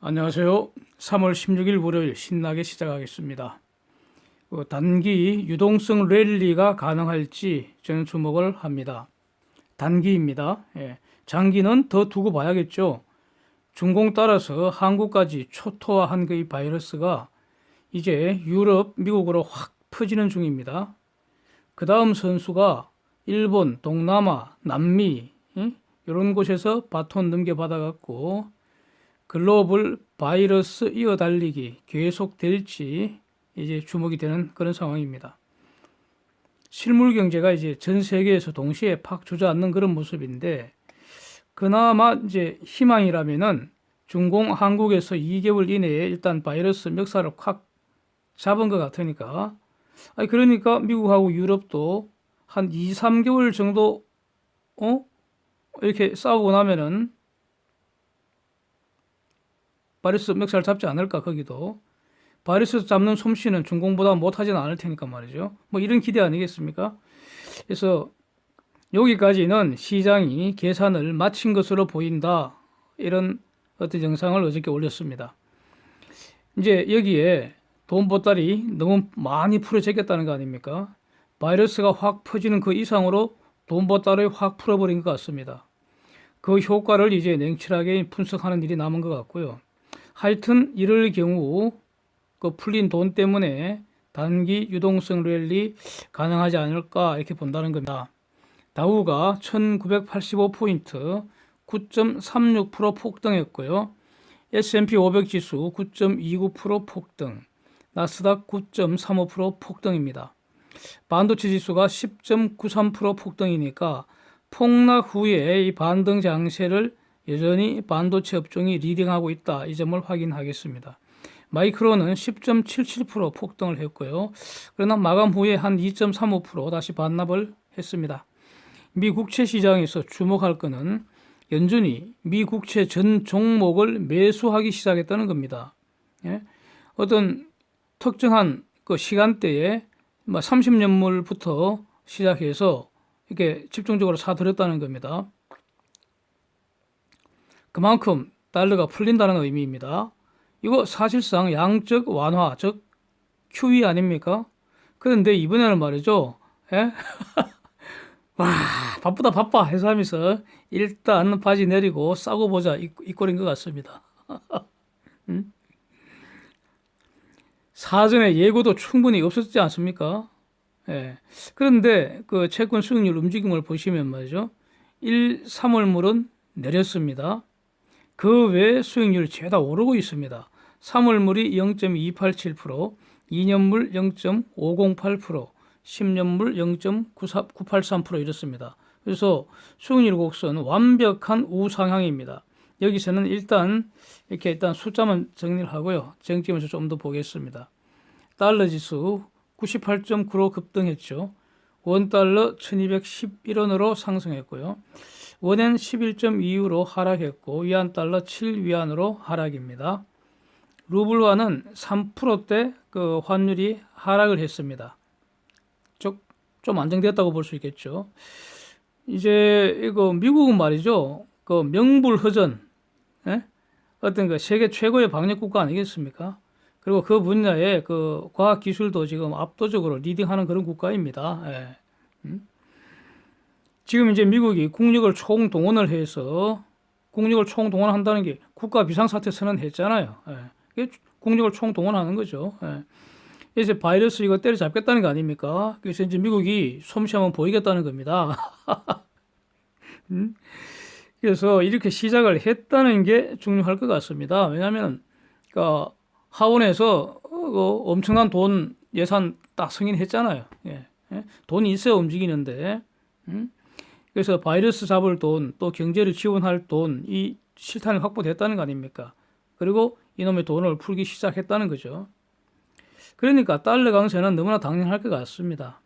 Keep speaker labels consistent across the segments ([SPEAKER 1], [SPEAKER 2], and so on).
[SPEAKER 1] 안녕하세요. 3월 16일 월요일 신나게 시작하겠습니다. 단기 유동성 랠리가 가능할지 저는 주목을 합니다. 단기입니다. 장기는 더 두고 봐야겠죠. 중공 따라서 한국까지 초토화한 그 이 바이러스가 이제 유럽, 미국으로 확 퍼지는 중입니다. 그 다음 선수가 일본, 동남아, 남미 이런 곳에서 바톤 넘겨받아갖고 글로벌 바이러스 이어달리기 계속될지 이제 주목이 되는 그런 상황입니다. 실물 경제가 이제 전 세계에서 동시에 팍 주저앉는 그런 모습인데, 그나마 이제 희망이라면은 중공 한국에서 2개월 이내에 일단 바이러스 멱살을 확 잡은 것 같으니까, 그러니까 미국하고 유럽도 한 2, 3개월 정도 이렇게 싸우고 나면은 바이러스 멱살 잡지 않을까. 거기도 바이러스 잡는 솜씨는 중공보다 못하지는 않을 테니까 말이죠. 뭐 이런 기대 아니겠습니까? 그래서 여기까지는 시장이 계산을 마친 것으로 보인다, 이런 어떤 영상을 어저께 올렸습니다. 이제 여기에 돈 보따리 너무 많이 풀어제꼈다는 거 아닙니까? 바이러스가 확 퍼지는 그 이상으로 돈 보따리 확 풀어버린 것 같습니다. 그 효과를 이제 냉철하게 분석하는 일이 남은 것 같고요. 하여튼 이럴 경우 그 풀린 돈 때문에 단기 유동성 랠리 가능하지 않을까 이렇게 본다는 겁니다. 다우가 1985포인트 9.36% 폭등했고요. S&P 500 지수 9.29% 폭등, 나스닥 9.35% 폭등입니다. 반도체 지수가 10.93% 폭등이니까 폭락 후에 이 반등 장세를 여전히 반도체 업종이 리딩하고 있다, 이 점을 확인하겠습니다. 마이크론은 10.77% 폭등을 했고요. 그러나 마감 후에 한 2.35% 다시 반납을 했습니다. 미 국채 시장에서 주목할 것은 연준이 미 국채 전 종목을 매수하기 시작했다는 겁니다. 어떤 특정한 그 시간대에 30년물부터 시작해서 이렇게 집중적으로 사들였다는 겁니다. 그만큼 달러가 풀린다는 의미입니다. 이거 사실상 양적 완화, 즉 QE 아닙니까? 그런데 이번에는 말이죠. 와, 바쁘다 바빠 해서 하면서 일단 바지 내리고 싸고 보자, 이 꼴인 것 같습니다. 사전에 예고도 충분히 없었지 않습니까? 그런데 그 채권 수익률 움직임을 보시면 말이죠. 3월물은 내렸습니다. 그 외에 수익률이 죄다 오르고 있습니다. 3월물이 0.287%, 2년물 0.508%, 10년물 0.983% 이렇습니다. 그래서 수익률 곡선 완벽한 우상향입니다. 여기서는 일단 숫자만 정리를 하고요. 쟁점에서 좀 더 보겠습니다. 달러 지수 98.9로 급등했죠. 원달러 1211원으로 상승했고요. 원엔 11.2유로 하락했고 위안달러 7위안으로 하락입니다. 루블화는 3%대 그 환율이 하락을 했습니다. 좀 안정됐다고 볼 수 있겠죠. 이제 이거 미국은 말이죠. 그 명불허전, 어떤 그 세계 최고의 방역 국가 아니겠습니까? 그리고 그 분야의 그 과학 기술도 지금 압도적으로 리딩하는 그런 국가입니다. 지금 이제 미국이 국력을 총동원을 해서, 국력을 총동원한다는 게 국가 비상사태 선언했잖아요. 이게 국력을 총동원하는 거죠. 이제 바이러스 이거 때려잡겠다는 거 아닙니까? 그래서 이제 미국이 솜씨 한번 보이겠다는 겁니다. 그래서 이렇게 시작을 했다는 게 중요할 것 같습니다. 왜냐하면 그러니까 하원에서 엄청난 돈 예산 딱 승인했잖아요. 돈이 있어야 움직이는데, 그래서 바이러스 잡을 돈, 또 경제를 지원할 돈, 이 실탄이 확보됐다는 거 아닙니까? 그리고 이놈의 돈을 풀기 시작했다는 거죠. 그러니까 달러 강세는 너무나 당연할 것 같습니다.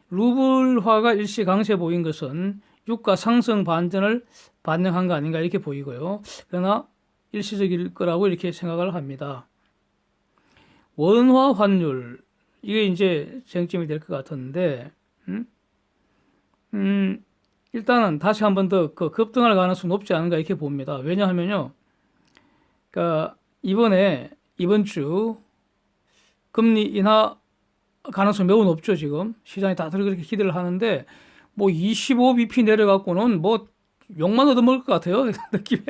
[SPEAKER 1] 루블화가 일시 강세 보인 것은 유가 상승 반전을 반영한 거 아닌가 이렇게 보이고요. 그러나 일시적일 거라고 이렇게 생각을 합니다. 원화 환율, 이게 이제 쟁점이 될 것 같은데, 일단은 다시 한 번 더 그 급등할 가능성이 높지 않은가 이렇게 봅니다. 왜냐하면요, 그러니까 이번 주 금리 인하 가능성 매우 높죠, 지금. 시장이 다들 그렇게 기대를 하는데, 뭐 25bp 내려갖고는 뭐 욕만 얻어먹을 것 같아요. 느낌에.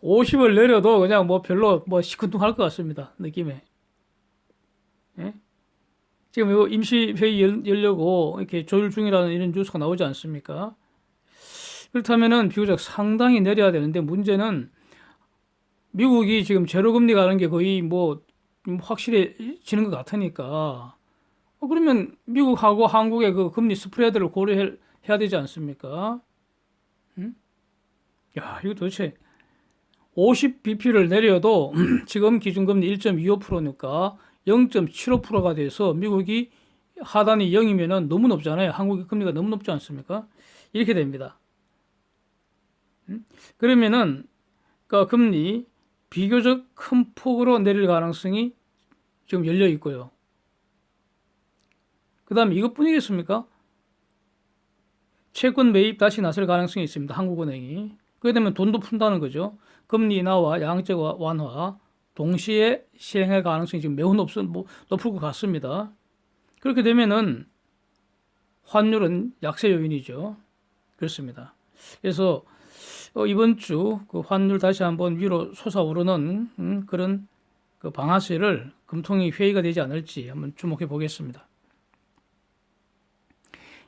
[SPEAKER 1] 50을 내려도 그냥 뭐 별로 뭐 시큰둥할 것 같습니다. 느낌에. 예? 지금 이거 임시회의 열려고 이렇게 조율 중이라는 이런 뉴스가 나오지 않습니까? 그렇다면은 비교적 상당히 내려야 되는데 문제는 미국이 지금 제로금리 가는 게 거의 뭐 확실해지는 것 같으니까 그러면 미국하고 한국의 그 금리 스프레드를 고려해야 되지 않습니까? 응? 야, 이거 도대체 50bp를 내려도 지금 기준금리 1.25%니까 0.75%가 돼서 미국이 하단이 0이면은 너무 높잖아요. 한국의 금리가 너무 높지 않습니까? 이렇게 됩니다. 그러면은 그 금리 비교적 큰 폭으로 내릴 가능성이 지금 열려 있고요. 그 다음에 이것뿐이겠습니까? 채권 매입 다시 나설 가능성이 있습니다. 한국은행이. 그렇게 되면 돈도 푼다는 거죠. 금리 인하와 양적 완화 동시에 시행할 가능성이 지금 매우 높을 것 같습니다. 그렇게 되면은 환율은 약세 요인이죠. 그렇습니다. 그래서 이번 주 그 환율 다시 한번 위로 솟아오르는 그런 그 방아쇠를 금통위 회의가 되지 않을지 한번 주목해 보겠습니다.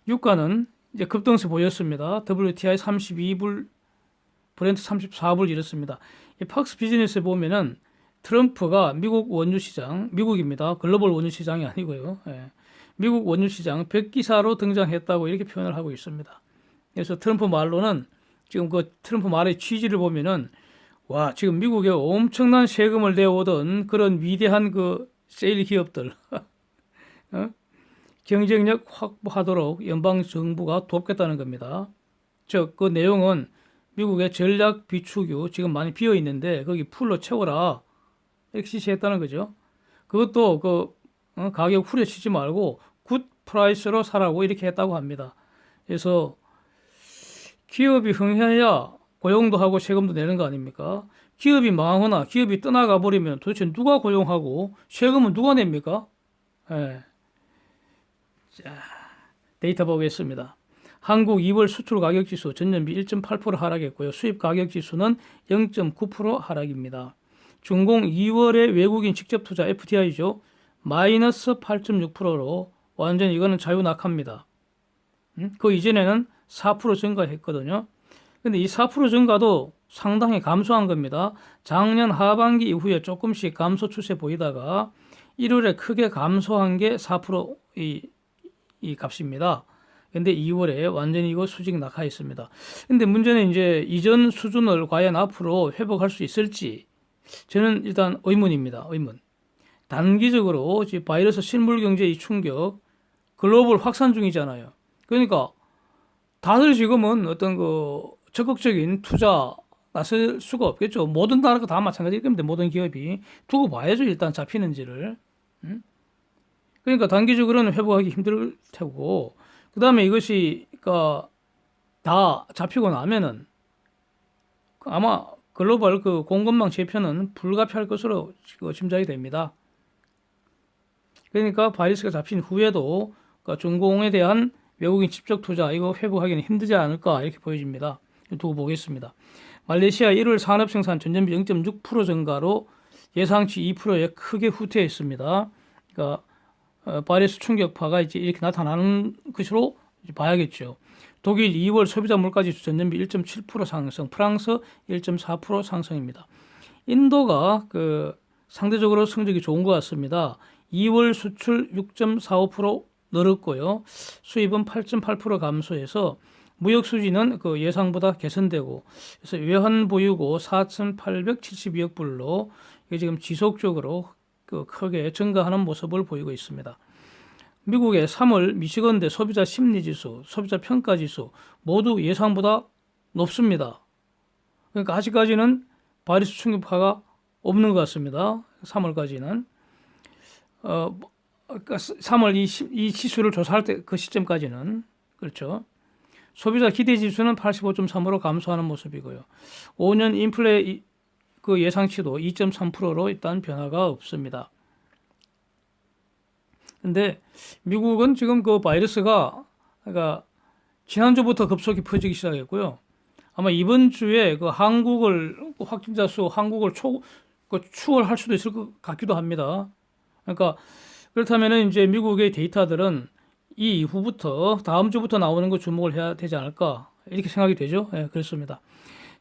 [SPEAKER 1] 유가는 이제 급등세 보였습니다. WTI 32불, 브렌트 34불 이렇습니다. 이 팍스 비즈니스에 보면은 트럼프가 미국 원유 시장, 미국입니다. 글로벌 원유 시장이 아니고요. 예. 미국 원유 시장 백기사로 등장했다고 이렇게 표현을 하고 있습니다. 그래서 트럼프 말로는 지금 그 트럼프 말의 취지를 보면은 와, 지금 미국에 엄청난 세금을 내오던 그런 위대한 그 세일 기업들 어? 경쟁력 확보하도록 연방 정부가 돕겠다는 겁니다. 즉, 그 내용은 미국의 전략 비축유 지금 많이 비어 있는데 거기 풀로 채워라 이렇게 지시했다는 거죠. 그것도 가격 후려치지 말고 굿 프라이스로 사라고 이렇게 했다고 합니다. 그래서 기업이 흥해야 고용도 하고 세금도 내는 거 아닙니까? 기업이 망하거나 기업이 떠나가 버리면 도대체 누가 고용하고 세금은 누가 냅니까? 예. 자, 데이터 보겠습니다. 한국 2월 수출 가격 지수 전년비 1.8% 하락했고요. 수입 가격 지수는 0.9% 하락입니다. 중공 2월의 외국인 직접 투자 FDI죠. 마이너스 8.6%로 완전히 이거는 자유낙하입니다. 그 이전에는 4% 증가했거든요. 근데 이 4% 증가도 상당히 감소한 겁니다. 작년 하반기 이후에 조금씩 감소 추세 보이다가 1월에 크게 감소한 게 4%이 값입니다. 근데 2월에 완전히 이거 수직 낙하했습니다. 근데 문제는 이제 이전 수준을 과연 앞으로 회복할 수 있을지 저는 일단 의문입니다. 의문. 단기적으로 바이러스 실물 경제의 충격 글로벌 확산 중이잖아요. 그러니까 다들 지금은 어떤 그 적극적인 투자 나설 수가 없겠죠. 모든 나라가 다 마찬가지일 겁니다. 모든 기업이 두고 봐야죠. 일단 잡히는지를. 그러니까 단기적으로는 회복하기 힘들 테고 그 다음에 이것이 그러니까 다 잡히고 나면은 아마 글로벌 그 공급망 재편은 불가피할 것으로 짐작이 됩니다. 그러니까 바이러스가 잡힌 후에도 그러니까 중공에 대한 외국인 직접 투자 이거 회복하기는 힘들지 않을까 이렇게 보여집니다. 두고 보겠습니다. 말레이시아 1월 산업 생산 전년비 0.6% 증가로 예상치 2%에 크게 후퇴했습니다. 그러니까 바이러스 충격파가 이제 이렇게 나타나는 것으로 봐야겠죠. 독일 2월 소비자 물가지수 전년비 1.7% 상승, 프랑스 1.4% 상승입니다. 인도가 상대적으로 성적이 좋은 것 같습니다. 2월 수출 6.45% 늘었고요. 수입은 8.8% 감소해서 무역 수지는 예상보다 개선되고 그래서 외환 보유고 4,872억 불로 이게 지금 지속적으로 크게 증가하는 모습을 보이고 있습니다. 미국의 3월 미시건대 소비자 심리지수, 소비자 평가지수 모두 예상보다 높습니다. 그러니까 아직까지는 바이러스 충격파가 없는 것 같습니다. 3월까지는. 그러니까 3월 이 지수를 조사할 때 그 시점까지는 그렇죠. 소비자 기대 지수는 85.3으로 감소하는 모습이고요. 5년 인플레 그 예상치도 2.3%로 일단 변화가 없습니다. 근데 미국은 지금 그 바이러스가 그러니까 지난주부터 급속히 퍼지기 시작했고요. 아마 이번 주에 그 확진자 수 한국을 추월할 수도 있을 것 같기도 합니다. 그러니까 그렇다면은 이제 미국의 데이터들은 이 이후부터 다음 주부터 나오는 거 주목을 해야 되지 않을까 이렇게 생각이 되죠. 예, 그렇습니다.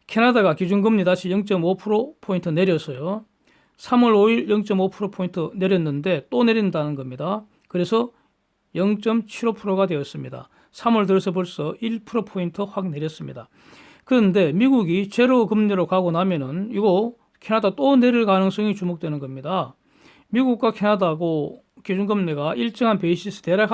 [SPEAKER 1] 캐나다가 기준금리 다시 0.5%포인트 내렸어요. 3월 5일 0.5%포인트 내렸는데 또 내린다는 겁니다. 그래서 0.75%가 되었습니다. 3월 들어서 벌써 1%포인트 확 내렸습니다. 그런데 미국이 제로 금리로 가고 나면은 이거 캐나다 또 내릴 가능성이 주목되는 겁니다. 미국과 캐나다하고 기준금리가 일정한 베이시스 대략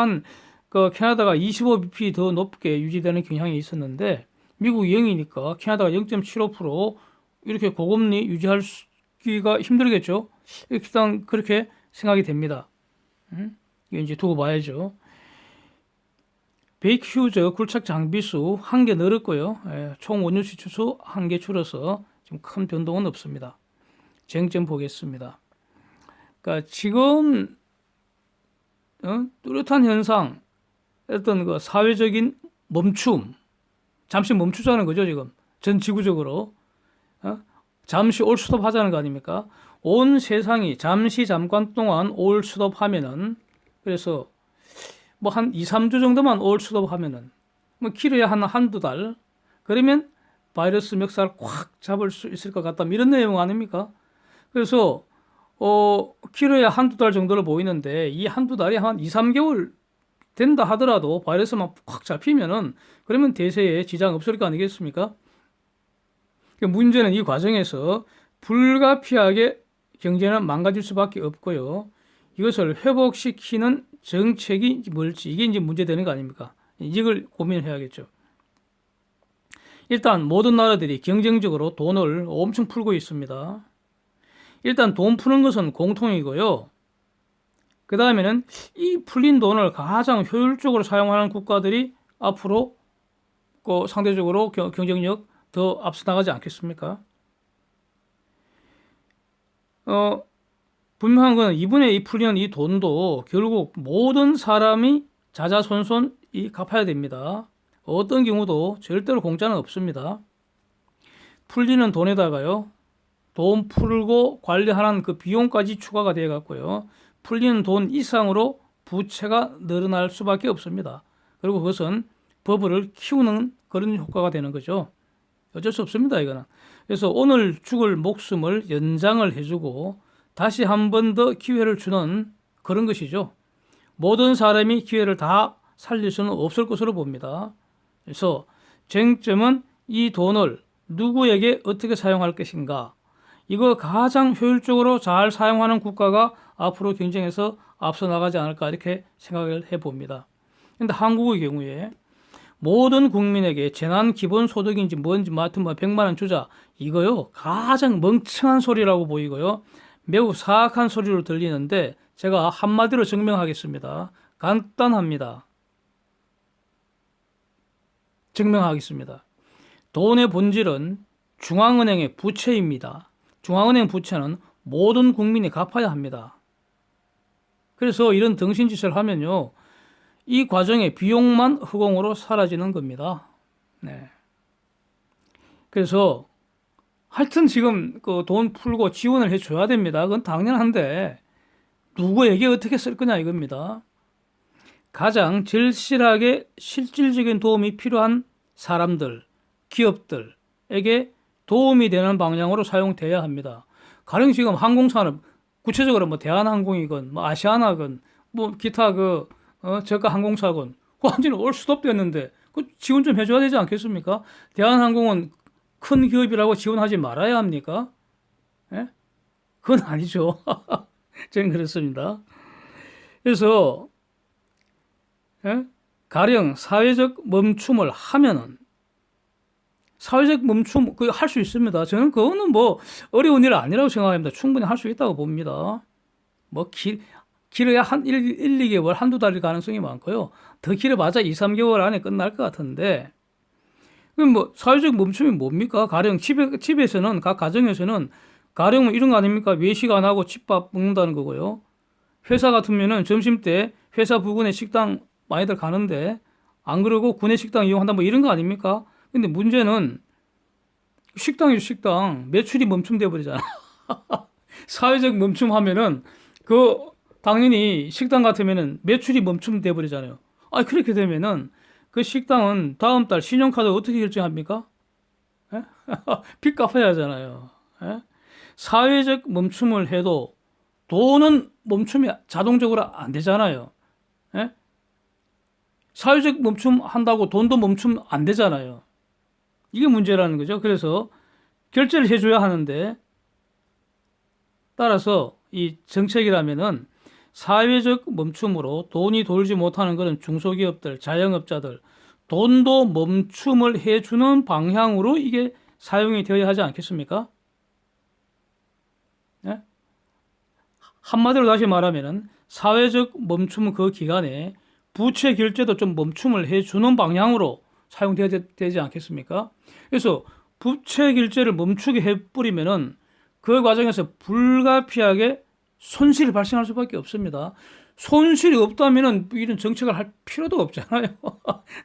[SPEAKER 1] 그 캐나다가 25bp 더 높게 유지되는 경향이 있었는데 미국이 0이니까 캐나다가 0.75% 이렇게 고금리 유지하기가 힘들겠죠. 일단 그렇게 생각이 됩니다. 이거 이제 두고 봐야죠. 베이크휴즈 굴착 장비수 1개 늘었고요. 총 원유수 추수 1개 줄어서 좀 큰 변동은 없습니다. 쟁점 보겠습니다. 그러니까 지금 뚜렷한 현상, 어떤 그 사회적인 멈춤, 잠시 멈추자는 거죠 지금 전 지구적으로 잠시 올 스톱 하자는 거 아닙니까? 온 세상이 잠깐 동안 올 스톱 하면은 그래서 뭐 한 2, 3주 정도만 올 스톱 하면은 뭐 길어야 한두 달 그러면 바이러스 멱살 꽉 잡을 수 있을 것 같다 이런 내용 아닙니까? 그래서 길어야 한두 달 정도로 보이는데 이 한두 달이 한 2, 3개월 된다 하더라도 바이러스만 꽉 잡히면은 그러면 대세에 지장 없을 거 아니겠습니까? 문제는 이 과정에서 불가피하게 경제는 망가질 수밖에 없고요. 이것을 회복시키는 정책이 뭘지 이게 이제 문제되는 거 아닙니까? 이걸 고민해야겠죠. 일단 모든 나라들이 경쟁적으로 돈을 엄청 풀고 있습니다. 일단 돈 푸는 것은 공통이고요. 그 다음에는 이 풀린 돈을 가장 효율적으로 사용하는 국가들이 앞으로 상대적으로 경쟁력 더 앞서 나가지 않겠습니까? 분명한 건 이번에 이 풀리는 이 돈도 결국 모든 사람이 자자손손 갚아야 됩니다. 어떤 경우도 절대로 공짜는 없습니다. 풀리는 돈에다가요, 돈 풀고 관리하는 그 비용까지 추가가 되어 갖고요, 풀리는 돈 이상으로 부채가 늘어날 수밖에 없습니다. 그리고 그것은 버블을 키우는 그런 효과가 되는 거죠. 어쩔 수 없습니다, 이거는. 그래서 오늘 죽을 목숨을 연장을 해주고 다시 한 번 더 기회를 주는 그런 것이죠. 모든 사람이 기회를 다 살릴 수는 없을 것으로 봅니다. 그래서 쟁점은 이 돈을 누구에게 어떻게 사용할 것인가. 이거 가장 효율적으로 잘 사용하는 국가가 앞으로 경쟁에서 앞서 나가지 않을까 이렇게 생각을 해봅니다. 그런데 한국의 경우에 모든 국민에게 재난 기본소득인지 뭔지 하여튼 100만 원 주자 이거요 가장 멍청한 소리라고 보이고요. 매우 사악한 소리로 들리는데 제가 한마디로 증명하겠습니다. 간단합니다. 증명하겠습니다. 돈의 본질은 중앙은행의 부채입니다. 중앙은행 부채는 모든 국민이 갚아야 합니다. 그래서 이런 등신짓을 하면요, 이 과정의 비용만 허공으로 사라지는 겁니다. 네. 그래서 하여튼 지금 그 돈 풀고 지원을 해줘야 됩니다. 그건 당연한데 누구에게 어떻게 쓸 거냐 이겁니다. 가장 절실하게 실질적인 도움이 필요한 사람들, 기업들에게 도움이 되는 방향으로 사용돼야 합니다. 가령 지금 항공산업, 구체적으로 대한항공이건 아시아나건 기타 저가 항공사건 완전히 올 스톱 됐는데 그 지원 좀 해줘야 되지 않겠습니까? 대한항공은 큰 기업이라고 지원하지 말아야 합니까? 예? 그건 아니죠. 저는 그렇습니다. 그래서 가령 사회적 멈춤을 하면은 사회적 멈춤 할 수 있습니다. 저는 그거는 어려운 일 아니라고 생각합니다. 충분히 할 수 있다고 봅니다. 길어야 1, 2개월, 한두 달일 가능성이 많고요. 더 길어봤자 2, 3개월 안에 끝날 것 같은데 그럼 사회적 멈춤이 뭡니까? 가령 집에서는 각 가정에서는 가령은 이런 거 아닙니까? 외식 안 하고 집밥 먹는다는 거고요. 회사 같으면은 점심 때 회사 부근에 식당 많이들 가는데 안 그러고 구내 식당 이용한다 뭐 이런 거 아닙니까? 근데 문제는 식당이죠, 식당. 매출이 멈춤돼 버리잖아. 사회적 멈춤하면은 그 당연히 식당 같으면은 매출이 멈춤돼 버리잖아요. 아, 그렇게 되면은 그 식당은 다음 달 신용카드 어떻게 결정합니까? 예? 빚 갚아야 하잖아요. 예? 사회적 멈춤을 해도 돈은 멈춤이 자동적으로 안 되잖아요. 예? 사회적 멈춤 한다고 돈도 멈춤 안 되잖아요. 이게 문제라는 거죠. 그래서 결제를 해줘야 하는데 따라서 이 정책이라면은 사회적 멈춤으로 돈이 돌지 못하는 그런 중소기업들, 자영업자들, 돈도 멈춤을 해주는 방향으로 이게 사용이 되어야 하지 않겠습니까? 예? 한마디로 다시 말하면은 사회적 멈춤 그 기간에 부채 결제도 좀 멈춤을 해주는 방향으로 사용되어야 되지 않겠습니까? 그래서 부채 결제를 멈추게 해버리면은 그 과정에서 불가피하게 손실이 발생할 수밖에 없습니다. 손실이 없다면은 이런 정책을 할 필요도 없잖아요.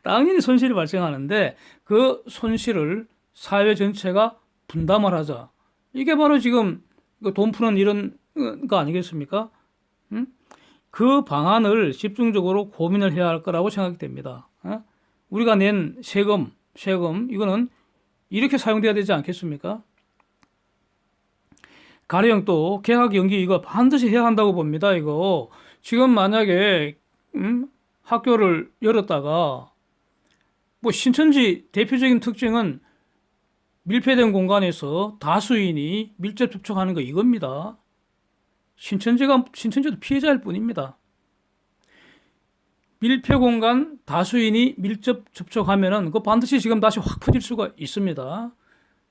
[SPEAKER 1] 당연히 손실이 발생하는데 그 손실을 사회 전체가 분담을 하자. 이게 바로 지금 돈 푸는 이런 거 아니겠습니까? 그 방안을 집중적으로 고민을 해야 할 거라고 생각이 됩니다. 우리가 낸 세금 이거는 이렇게 사용돼야 되지 않겠습니까? 가령 또 개학 연기 이거 반드시 해야 한다고 봅니다. 이거 지금 만약에 학교를 열었다가 뭐 신천지 대표적인 특징은 밀폐된 공간에서 다수인이 밀접 접촉하는 거 이겁니다. 신천지도 피해자일 뿐입니다. 밀폐 공간 다수인이 밀접 접촉하면은 그거 반드시 지금 다시 확 퍼질 수가 있습니다.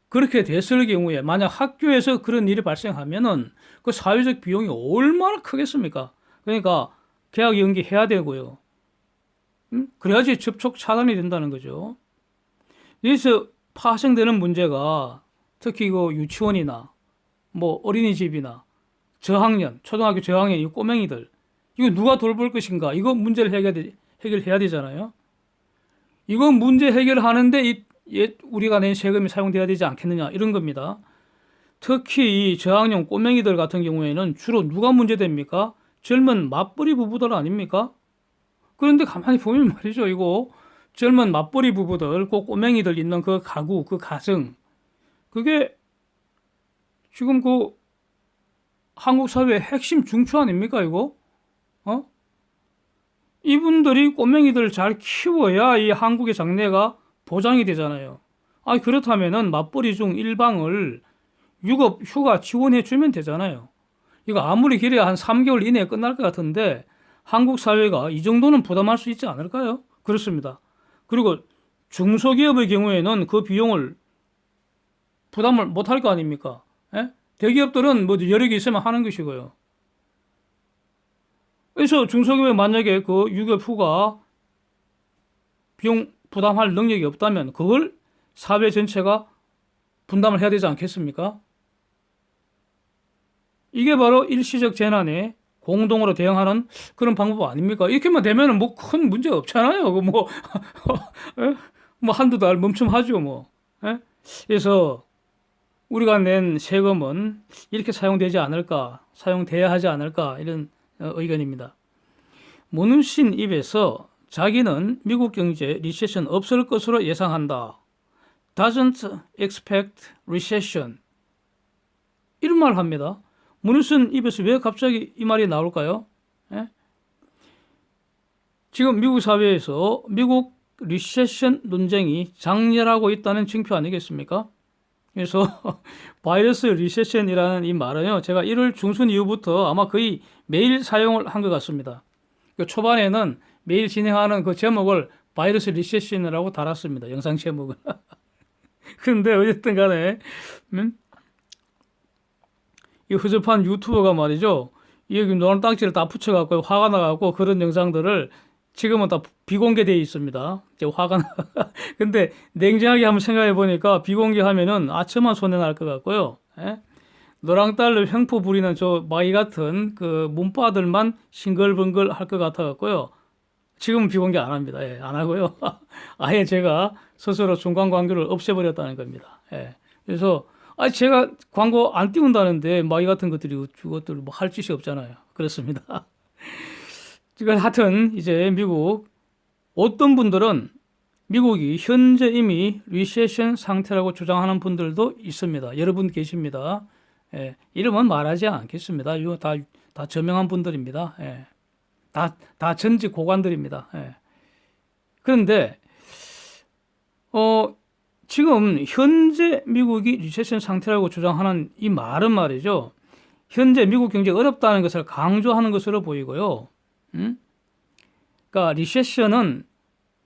[SPEAKER 1] 그렇게 됐을 경우에 만약 학교에서 그런 일이 발생하면은 그 사회적 비용이 얼마나 크겠습니까? 그러니까 개학 연기해야 되고요. 그래야지 접촉 차단이 된다는 거죠. 여기서 파생되는 문제가 특히 그 유치원이나 뭐 어린이집이나 저학년, 초등학교 저학년 이 꼬맹이들 이거 누가 돌볼 것인가? 이거 문제를 해결해야 되잖아요. 이거 문제 해결하는데 우리가 낸 세금이 사용돼야 되지 않겠느냐 이런 겁니다. 특히 이 저학년 꼬맹이들 같은 경우에는 주로 누가 문제됩니까? 젊은 맞벌이 부부들 아닙니까? 그런데 가만히 보면 말이죠. 이거 젊은 맞벌이 부부들, 그 꼬맹이들 있는 그 가구, 그 가정 그게 지금 그 한국 사회의 핵심 중추 아닙니까 이거? 이분들이 꼬맹이들 잘 키워야 이 한국의 장래가 보장이 되잖아요. 그렇다면은 맞벌이 중 일방을 유급 휴가 지원해 주면 되잖아요. 이거 아무리 길어야 한 3개월 이내에 끝날 것 같은데 한국 사회가 이 정도는 부담할 수 있지 않을까요? 그렇습니다. 그리고 중소기업의 경우에는 그 비용을 부담을 못할 거 아닙니까? 예? 대기업들은 뭐 여력이 있으면 하는 것이고요. 그래서 중소기업에 만약에 그 유급 휴가 비용 부담할 능력이 없다면 그걸 사회 전체가 분담을 해야 되지 않겠습니까? 이게 바로 일시적 재난에 공동으로 대응하는 그런 방법 아닙니까? 이렇게만 되면은 뭐 큰 문제 없잖아요. 뭐, 뭐 한두 달 멈춤하죠, 뭐. 그래서 우리가 낸 세금은 이렇게 사용돼야 하지 않을까, 이런 의견입니다. 문우신 입에서 자기는 미국 경제 리세션 없을 것으로 예상한다. Doesn't expect recession. 이런 말을 합니다. 문우신 입에서 왜 갑자기 이 말이 나올까요? 지금 미국 사회에서 미국 리세션 논쟁이 장렬하고 있다는 징표 아니겠습니까? 그래서 바이러스 리세션이라는 이 말은요, 제가 1월 중순 이후부터 아마 거의 매일 사용을 한 것 같습니다. 초반에는 매일 진행하는 그 제목을 바이러스 리세션이라고 달았습니다. 영상 제목을. 그런데 어쨌든 간에 이 허접한 유튜버가 말이죠. 여기 노란 딱지를 다 붙여갖고 화가 나갖고 그런 영상들을 지금은 다 비공개되어 있습니다. 이제 화가 나. 근데 냉정하게 한번 생각해 보니까 비공개하면은 아첨한 손해 날 것 같고요. 노랑 달러 횡포 부리는 저 마이 같은 그 문바들만 싱글벙글 할 것 같아 갖고요. 지금은 비공개 안 합니다. 예, 안 하고요. 아예 제가 스스로 중간 광고를 없애버렸다는 겁니다. 예. 그래서 제가 광고 안 띄운다는데 마이 같은 것들이 그것들 뭐 할 짓이 없잖아요. 그렇습니다. 지금 하여튼 이제 미국 어떤 분들은 미국이 현재 이미 리세션 상태라고 주장하는 분들도 있습니다. 여러분 계십니다. 예, 이름은 말하지 않겠습니다. 이거 다 저명한 분들입니다. 예, 다 전직 고관들입니다. 예. 그런데, 지금 현재 미국이 리세션 상태라고 주장하는 이 말은 말이죠. 현재 미국 경제가 어렵다는 것을 강조하는 것으로 보이고요. 그러니까 리세션은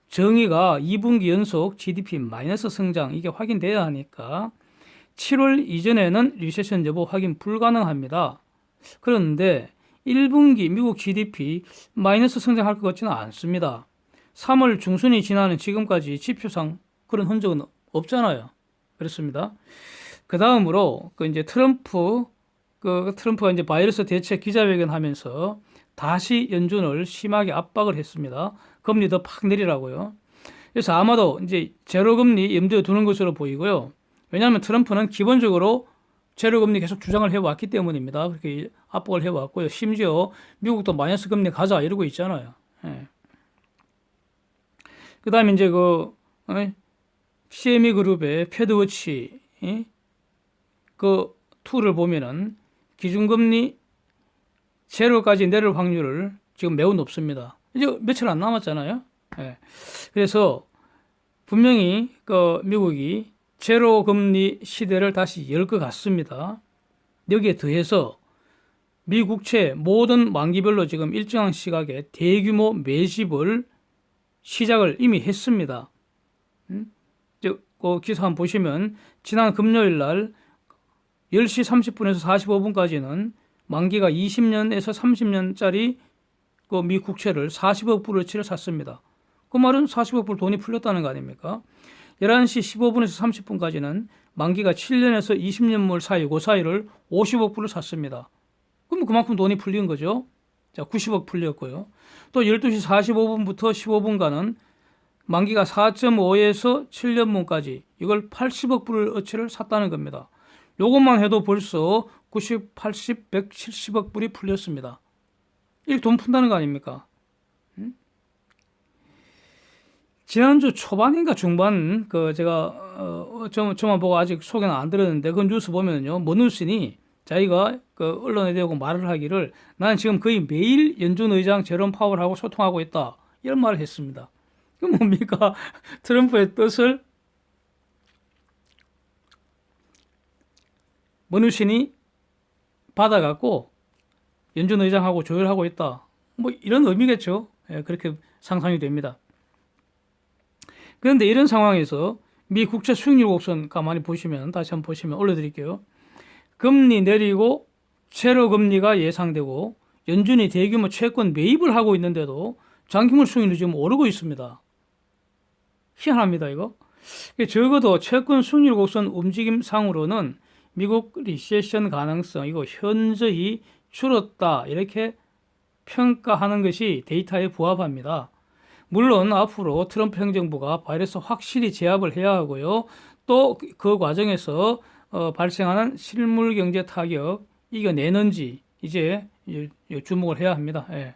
[SPEAKER 1] 정의가 2분기 연속 GDP 마이너스 성장 이게 확인돼야 하니까 7월 이전에는 리세션 여부 확인 불가능합니다. 그런데 1분기 미국 GDP 마이너스 성장할 것 같지는 않습니다. 3월 중순이 지나는 지금까지 지표상 그런 흔적은 없잖아요. 그렇습니다. 그 다음으로 이제 트럼프가 이제 바이러스 대책 기자회견 하면서 다시 연준을 심하게 압박을 했습니다. 금리 더 팍 내리라고요. 그래서 아마도 이제 제로금리 염두에 두는 것으로 보이고요. 왜냐하면 트럼프는 기본적으로 제로금리 계속 주장을 해왔기 때문입니다. 그렇게 압박을 해왔고요. 심지어 미국도 마이너스 금리 가자 이러고 있잖아요. 예. 그 다음에 이제 CME 그룹의 패드워치, 그 툴을 보면은 기준금리 제로까지 내릴 확률을 지금 매우 높습니다. 이제 며칠 안 남았잖아요. 예. 그래서 분명히 미국이 제로 금리 시대를 다시 열 것 같습니다. 여기에 더해서 미국채 모든 만기별로 지금 일정한 시각에 대규모 매집을 시작을 이미 했습니다. 그 기사 한번 보시면 지난 금요일 날 10시 30분에서 45분까지는 만기가 20년에서 30년짜리 그 미 국채를 40억 불어치를 샀습니다. 그 말은 40억 불 돈이 풀렸다는 거 아닙니까? 11시 15분에서 30분까지는 만기가 7년에서 20년물 사이, 그 사이를 50억 불을 샀습니다. 그럼 그만큼 돈이 풀린 거죠. 자, 90억 풀렸고요. 또 12시 45분부터 15분간은 만기가 4.5에서 7년물까지 이걸 80억 불어치를 샀다는 겁니다. 요것만 해도 벌써 90, 80, 170억 불이 풀렸습니다. 이렇게 돈 푼다는 거 아닙니까? 지난주 초반인가 중반 제가 저만 보고 아직 소개는 안 들었는데 그 뉴스 보면요, 머누신이 자기가 언론에 대고 말을 하기를 나는 지금 거의 매일 연준 의장 제롬 파월하고 소통하고 있다 이런 말을 했습니다. 그 뭡니까? 트럼프의 뜻을 머누신이 받아갖고 연준 의장하고 조율하고 있다. 뭐 이런 의미겠죠. 예, 그렇게 상상이 됩니다. 그런데 이런 상황에서 미 국채 수익률 곡선 가만히 보시면 다시 한번 보시면 올려드릴게요. 금리 내리고 제로 금리가 예상되고 연준이 대규모 채권 매입을 하고 있는데도 장기물 수익률이 지금 오르고 있습니다. 희한합니다, 이거. 적어도 채권 수익률 곡선 움직임상으로는 미국 리세션 가능성 이거 현저히 줄었다 이렇게 평가하는 것이 데이터에 부합합니다. 물론 앞으로 트럼프 행정부가 바이러스 확실히 제압을 해야 하고요. 또 그 과정에서 발생하는 실물 경제 타격 이겨내는지 이제 주목을 해야 합니다. 예.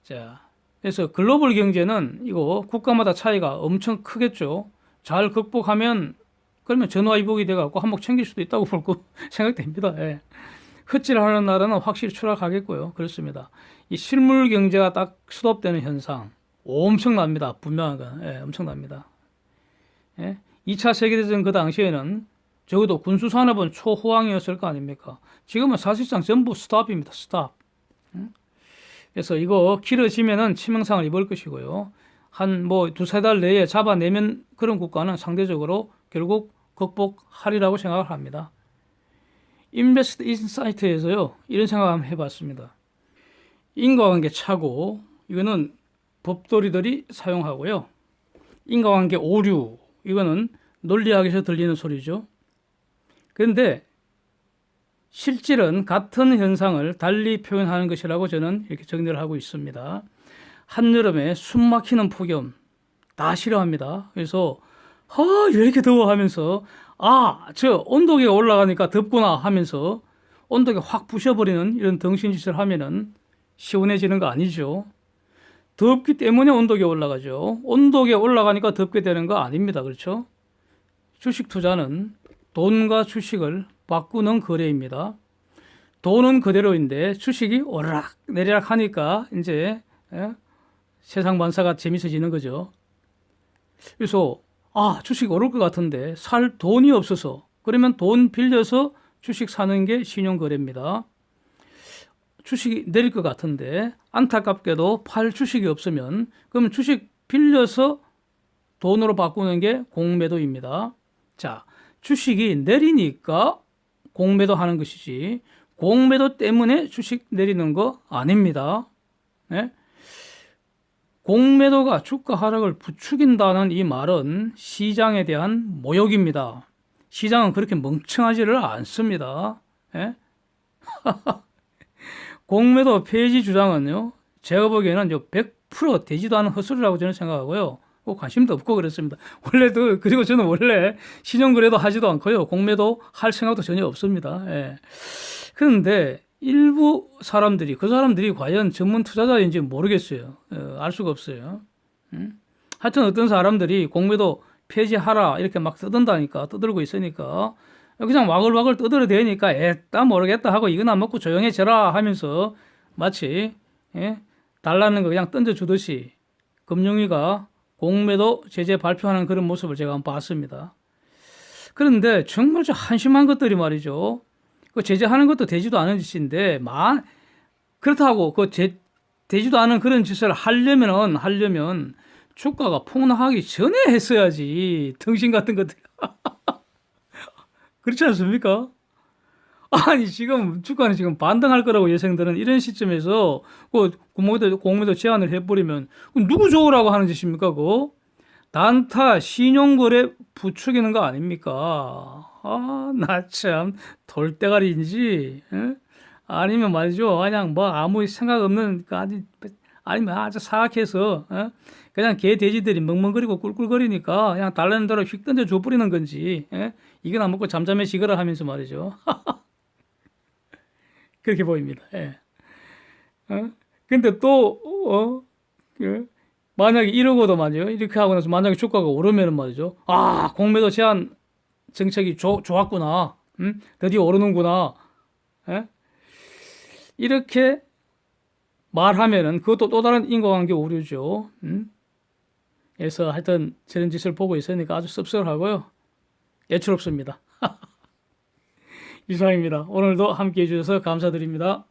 [SPEAKER 1] 자, 그래서 글로벌 경제는 이거 국가마다 차이가 엄청 크겠죠. 잘 극복하면 그러면 전화위복이 돼갖고 한몫 챙길 수도 있다고 생각됩니다. 예. 헛질하는 나라는 확실히 추락하겠고요. 그렇습니다. 이 실물 경제가 딱 스톱되는 현상 엄청납니다. 분명한 건 엄청납니다. 예? 2차 세계대전 그 당시에는 적어도 군수산업은 초호황이었을 거 아닙니까? 지금은 사실상 전부 스톱입니다. 스톱. 그래서 이거 길어지면은 치명상을 입을 것이고요. 한 두세 달 내에 잡아내면 그런 국가는 상대적으로 결국 극복하리라고 생각을 합니다. 인베스트 인사이트에서요 이런 생각 한번 해봤습니다. 인과관계 착오 이거는 법도리들이 사용하고요. 인과관계 오류 이거는 논리학에서 들리는 소리죠. 그런데 실질은 같은 현상을 달리 표현하는 것이라고 저는 이렇게 정리를 하고 있습니다. 한여름에 숨 막히는 폭염 다 싫어합니다. 그래서 왜 이렇게 더워 하면서 저 온도계가 올라가니까 덥구나 하면서 온도계 확 부셔버리는 이런 덩신짓을 하면은 시원해지는 거 아니죠. 덥기 때문에 온도계 올라가죠. 온도계 올라가니까 덥게 되는 거 아닙니다. 그렇죠? 주식 투자는 돈과 주식을 바꾸는 거래입니다. 돈은 그대로인데 주식이 오르락 내리락 하니까 이제 세상 만사가 재밌어지는 거죠. 그래서 주식 오를 것 같은데 살 돈이 없어서 그러면 돈 빌려서 주식 사는 게 신용거래입니다. 주식이 내릴 것 같은데 안타깝게도 팔 주식이 없으면 그러면 주식 빌려서 돈으로 바꾸는 게 공매도입니다. 자, 주식이 내리니까 공매도 하는 것이지 공매도 때문에 주식 내리는 거 아닙니다. 네? 공매도가 주가 하락을 부추긴다는 이 말은 시장에 대한 모욕입니다. 시장은 그렇게 멍청하지를 않습니다. 예? 공매도 폐지 주장은요, 제가 보기에는 100% 되지도 않은 헛소리라고 저는 생각하고요. 관심도 없고 그렇습니다. 그리고 저는 원래 신용거래도 하지도 않고요. 공매도 할 생각도 전혀 없습니다. 예. 그런데 일부 사람들이, 그 사람들이 과연 전문 투자자인지 모르겠어요. 알 수가 없어요. 하여튼 어떤 사람들이 공매도 폐지하라 이렇게 막 떠들고 있으니까 그냥 와글와글 떠들어대니까 나 모르겠다 하고 이거나 먹고 조용해져라 하면서 마치 달라는 거 그냥 던져주듯이 금융위가 공매도 제재 발표하는 그런 모습을 제가 한번 봤습니다. 그런데 정말 좀 한심한 것들이 말이죠. 그 제재하는 것도 되지도 않은 짓인데 그렇다고 되지도 않은 그런 짓을 하려면 주가가 폭락하기 전에 했어야지. 등신 같은 것들. 그렇지 않습니까? 아니 지금 주가는 지금 반등할 거라고 예상되는 이런 시점에서 공매도 제한을 해버리면 누구 좋으라고 하는 짓입니까? 그거 단타 신용거래 부추기는 거 아닙니까? 나 참 돌대가리인지 아니면 말이죠 그냥 아무 생각 없는 아니면 아주 사악해서 그냥 개 돼지들이 멍멍거리고 꿀꿀거리니까 그냥 달라는 대로 휙 던져 줘버리는 건지 이거나 먹고 잠잠해지거라 하면서 말이죠. 그렇게 보입니다. 근데 또 만약에 이러고도 말이죠. 이렇게 하고 나서 만약에 주가가 오르면은 말이죠. 공매도 제한 정책이 좋았구나. 드디어 오르는구나. 이렇게 말하면은 그것도 또 다른 인과관계 오류죠. 그래서 하여튼 저런 짓을 보고 있으니까 아주 씁쓸하고요. 예추롭습니다. 이상입니다. 오늘도 함께 해주셔서 감사드립니다.